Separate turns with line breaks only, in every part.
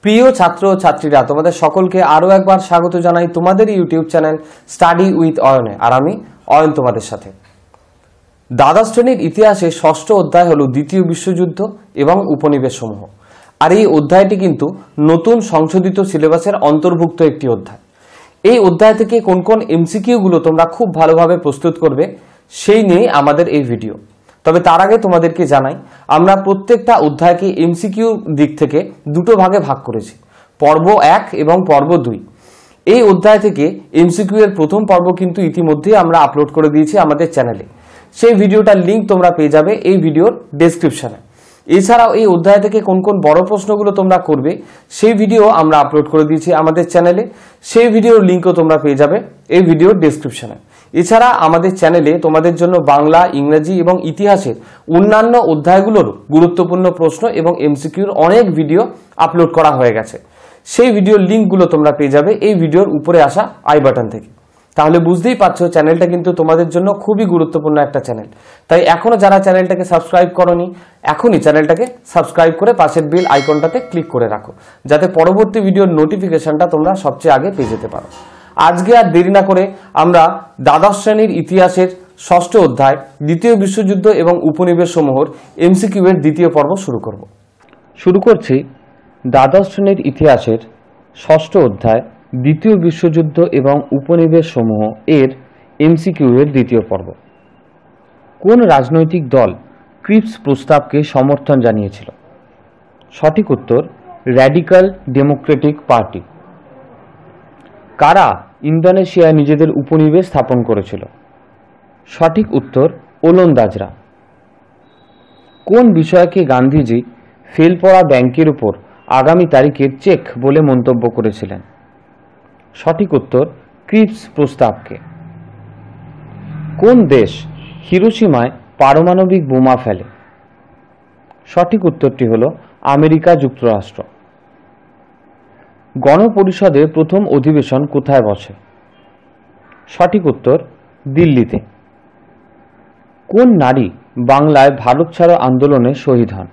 প্রিয় ছাত্র ও ছাত্রীরা, তোমাদের সকলকে আরো একবার স্বাগত জানাই তোমাদের ইউটিউব চ্যানেল স্টাডি উইথ অয়নে। আর আমি অয়ন তোমাদের সাথে। দ্বাদশ শ্রেণীর ইতিহাসে ষষ্ঠ অধ্যায় হলো দ্বিতীয় বিশ্বযুদ্ধ এবং উপনিবেশ সমূহ। আর এই অধ্যায়টি কিন্তু নতুন সংশোধিত সিলেবাসের অন্তর্ভুক্ত একটি অধ্যায়। এই অধ্যায় থেকে কোন কোন এমসিকিউ গুলো তোমরা খুব ভালোভাবে প্রস্তুত করবে সেই নিয়ে আমাদের এই ভিডিও। তবে তার আগে তোমাদেরকে জানাই, আমরা প্রত্যেকটা অধ্যায়কে এমসিকিউ দিক থেকে দুটো ভাগে ভাগ করেছি, পর্ব 1 এবং পর্ব 2। এই অধ্যায় থেকে এমসিকিউ এর প্রথম পর্ব কিন্তু ইতিমধ্যেই আমরা আপলোড করে দিয়েছি আমাদের চ্যানেলে। সেই ভিডিওটার লিঙ্ক তোমরা পেয়ে যাবে এই ভিডিওর ডেসক্রিপশনে। এছাড়াও এই অধ্যায় থেকে কোন কোন বড় প্রশ্নগুলো তোমরা করবে সেই ভিডিও আমরা আপলোড করে দিয়েছি আমাদের চ্যানেলে। সেই ভিডিওর লিঙ্কও তোমরা পেয়ে যাবে এই ভিডিওর ডেসক্রিপশনে। এছাড়া আমাদের চ্যানেলে তোমাদের জন্য বাংলা, ইংরেজি এবং ইতিহাসের অন্যান্য অধ্যায়গুলোর গুরুত্বপূর্ণ প্রশ্ন এবং এমসিকিউর অনেক ভিডিও আপলোড করা হয়ে গেছে। সেই ভিডিওর লিঙ্কগুলো তোমরা পেয়ে যাবে এই ভিডিওর উপরে আসা আই বাটন থেকে। তাহলে বুঝতেই পারছো চ্যানেলটা কিন্তু তোমাদের জন্য খুবই গুরুত্বপূর্ণ একটা চ্যানেল। তাই এখনো যারা চ্যানেলটাকে সাবস্ক্রাইব করোনি, এখনই চ্যানেলটাকে সাবস্ক্রাইব করে পাশের বেল আইকনটাতে ক্লিক করে রাখো, যাতে পরবর্তী ভিডিওর নোটিফিকেশনটা তোমরা সবচেয়ে আগে পেয়ে যেতে পারো। আজকে আর দেরি না করে আমরা দ্বাদশ শ্রেণীর ইতিহাসের ষষ্ঠ অধ্যায় দ্বিতীয় বিশ্বযুদ্ধ এবং উপনিবেশ সমূহের এমসিকিউ এর দ্বিতীয় পর্ব শুরু করছি দ্বাদশ শ্রেণীর ইতিহাসের ষষ্ঠ অধ্যায় দ্বিতীয় বিশ্বযুদ্ধ এবং উপনিবেশ সমূহ এর এমসিকিউ এর দ্বিতীয় পর্ব। কোন রাজনৈতিক দল ক্রিপস প্রস্তাবকে সমর্থন জানিয়েছিল? সঠিক উত্তর র্যাডিক্যাল ডেমোক্রেটিক পার্টি। কারা ইন্দোনেশিয়ায় নিজেদের উপনিবেশ স্থাপন করেছিল? সঠিক উত্তর ওলন্দাজরা। কোন বিষয়কে গান্ধীজি ফেল পড়া ব্যাংকের উপর আগামী তারিখের চেক বলে মন্তব্য করেছিলেন? সঠিক উত্তর ক্রিপস প্রস্তাবকে। কোন দেশ হিরোশিমায় পারমাণবিক বোমা ফেলে? সঠিক উত্তরটি হল আমেরিকা যুক্তরাষ্ট্র। গণপরিষদের প্রথম অধিবেশন কোথায় বসে? সঠিক উত্তর দিল্লিতে। কোন নারী বাংলায় ভারত ছাড়ো আন্দোলনে শহীদ হন?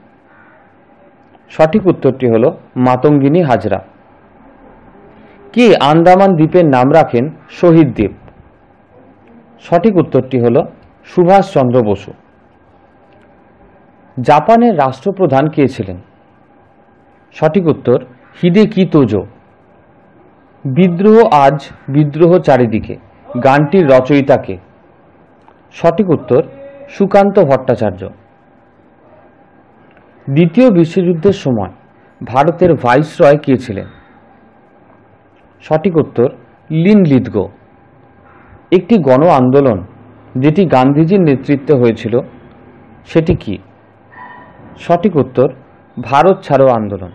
সঠিক উত্তরটি হল মাতঙ্গিনী হাজরা। কে আন্দামান দ্বীপের নাম রাখেন শহীদ দ্বীপ? সঠিক উত্তরটি হল সুভাষচন্দ্র বসু। জাপানের রাষ্ট্রপ্রধান কে ছিলেন? সঠিক উত্তর হিদেকি তোজো। বিদ্রোহ আজ বিদ্রোহ চারিদিকে গানটির রচয়িতা কে? সঠিক উত্তর সুকান্ত ভট্টাচার্য। দ্বিতীয় বিশ্বযুদ্ধের সময় ভারতের ভাইসরয় কে ছিলেন? সঠিক উত্তর লিনলিথগো। একটি গণ আন্দোলন যেটি গান্ধীজির নেতৃত্বে হয়েছিল সেটি কি? সঠিক উত্তর ভারত ছাড়ো আন্দোলন।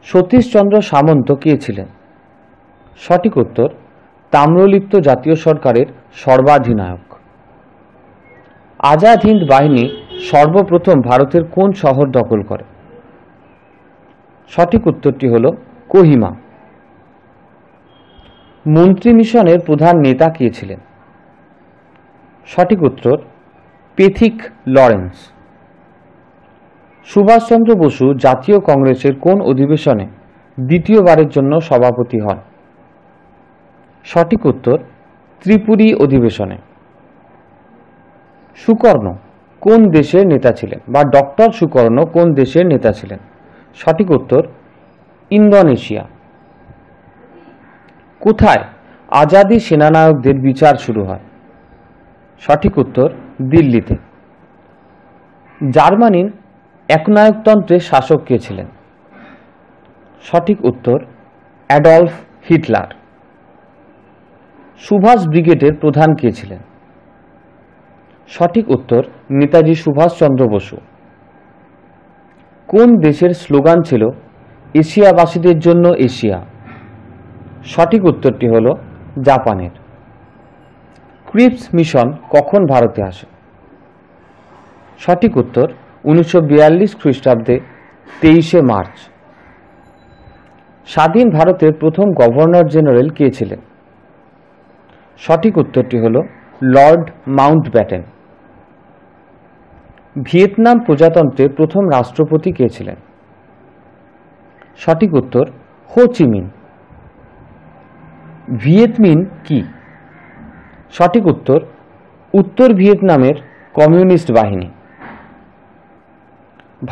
সতীশচন্দ্র সামন্ত কে ছিলেন? সঠিক উত্তর তাম্রলিপ্ত জাতীয় সরকারের সর্বাধিনায়ক। আজাদ হিন্দ বাহিনী সর্বপ্রথম ভারতের কোন শহর দখল করে? সঠিক উত্তরটি হল কোহিমা। মন্ত্রী মিশনের প্রধান নেতা কে ছিলেন? সঠিক উত্তর পেথিক লরেন্স। সুভাষচন্দ্র বসু জাতীয় কংগ্রেসের কোন অধিবেশনে দ্বিতীয়বারের জন্য সভাপতি হন? সঠিক উত্তর ত্রিপুরী অধিবেশনে। সুকর্ণ কোন দেশের নেতা ছিলেন, বা ডক্টর সুকর্ণ কোন দেশের নেতা ছিলেন? সঠিক উত্তর ইন্দোনেশিয়া। কোথায় আজাদি সেনানায়কদের বিচার শুরু হয়? সঠিক উত্তর দিল্লিতে। জার্মানির একনায়কতন্ত্রের শাসক কে ছিলেন? সঠিক উত্তর অ্যাডলফ হিটলার। সুভাষ ব্রিগেডের প্রধান কে ছিলেন? সঠিক উত্তর নেতাজি সুভাষচন্দ্র বসু। কোন দেশের স্লোগান ছিল এশিয়াবাসীদের জন্য এশিয়া? সঠিক উত্তরটি হল জাপানের। ক্রিপস মিশন কখন ভারতে আসে? সঠিক উত্তর 1942 খ্রিস্টাব্দে 23শে মার্চ। স্বাধীন ভারতের প্রথম গভর্নর জেনারেল কে ছিলেন? সঠিক উত্তরটি হল লর্ড মাউন্টব্যাটেন। ভিয়েতনাম প্রজাতন্ত্রের প্রথম রাষ্ট্রপতি কে ছিলেন? সঠিক উত্তর হো চি মিন। ভিয়েত মিন কি? সঠিক উত্তর উত্তর ভিয়েতনামের কমিউনিস্ট বাহিনী।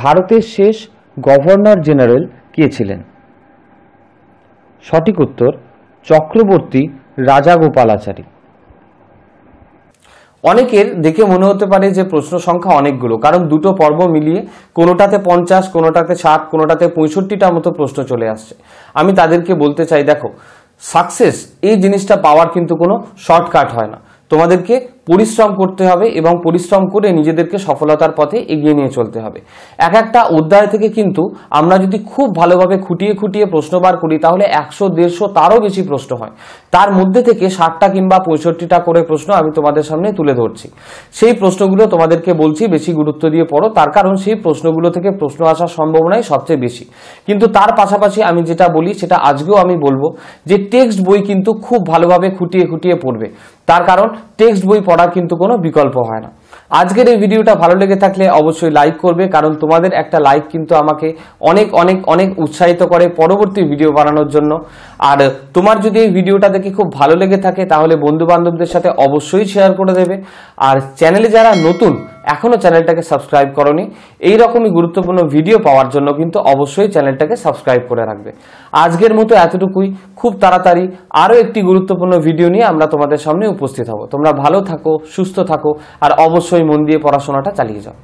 ভারতের শেষ গভর্নর জেনারেল কে ছিলেন? সঠিক উত্তর চক্রবর্তী রাজাগোপালাচারী। অনেকের দেখে মনে হতে পারে যে প্রশ্ন সংখ্যা অনেকগুলো, কারণ দুটো পর্ব মিলিয়ে কোনোটাতে 50, কোনোটাতে 60, কোনোটাতে 65টা মতো প্রশ্ন চলে আসছে। আমি তাদেরকে বলতে চাই, দেখো, সাকসেস এই জিনিসটা পাওয়ার কিন্তু কোনো শর্টকাট হয় না। তোমাদেরকে পরিশ্রম করতে হবে এবং পরিশ্রম করে নিজেদেরকে সফলতার পথে এগিয়ে নিয়ে চলতে হবে। এক একটা অধ্যায় থেকে কিন্তু আমরা যদি খুব ভালোভাবে খুঁটিয়ে খুঁটিয়ে প্রশ্ন বার করি তাহলে 100, 150 তারও বেশি প্রশ্ন হয়। তার মধ্যে থেকে 60টা কিংবা 65টা করে প্রশ্ন আমি তোমাদের সামনে তুলে ধরছি। সেই প্রশ্নগুলো তোমাদেরকে বলছি বেশি গুরুত্ব দিয়ে পড়ো, তার কারণ সেই প্রশ্নগুলো থেকে প্রশ্ন আসার সম্ভাবনাই সবচেয়ে বেশি। কিন্তু তার পাশাপাশি আমি যেটা বলি সেটা আজকেও আমি বলবো যে টেক্সট বই কিন্তু খুব ভালোভাবে খুঁটিয়ে খুঁটিয়ে পড়বে, তার কারণ টেক্সট বই পড়ার কিন্তু কোনো বিকল্প হয় না। আজকের এই ভিডিওটা ভালো লেগে থাকলে অবশ্যই লাইক করবে, কারণ তোমাদের একটা লাইক কিন্তু আমাকে অনেক অনেক অনেক উৎসাহিত করে পরবর্তী ভিডিও বানানোর জন্য। আর তোমার যদি এই ভিডিওটা দেখে খুব ভালো লেগে থাকে তাহলে বন্ধু বান্ধবদের সাথে অবশ্যই শেয়ার করে দেবে। আর চ্যানেলে যারা নতুন এখনো চ্যানেলটাকে সাবস্ক্রাইব করোনি, এই রকমই গুরুত্বপূর্ণ ভিডিও পাওয়ার জন্য কিন্তু অবশ্যই চ্যানেলটাকে সাবস্ক্রাইব করে রাখবে। আজকের মতো এতটুকুই। খুব তাড়াতাড়ি আরো একটি গুরুত্বপূর্ণ ভিডিও নিয়ে আমরা তোমাদের সামনে উপস্থিত হব। তোমরা ভালো থাকো, সুস্থ থাকো, আর অবশ্যই মন দিয়ে পড়াশোনাটা চালিয়ে যাও।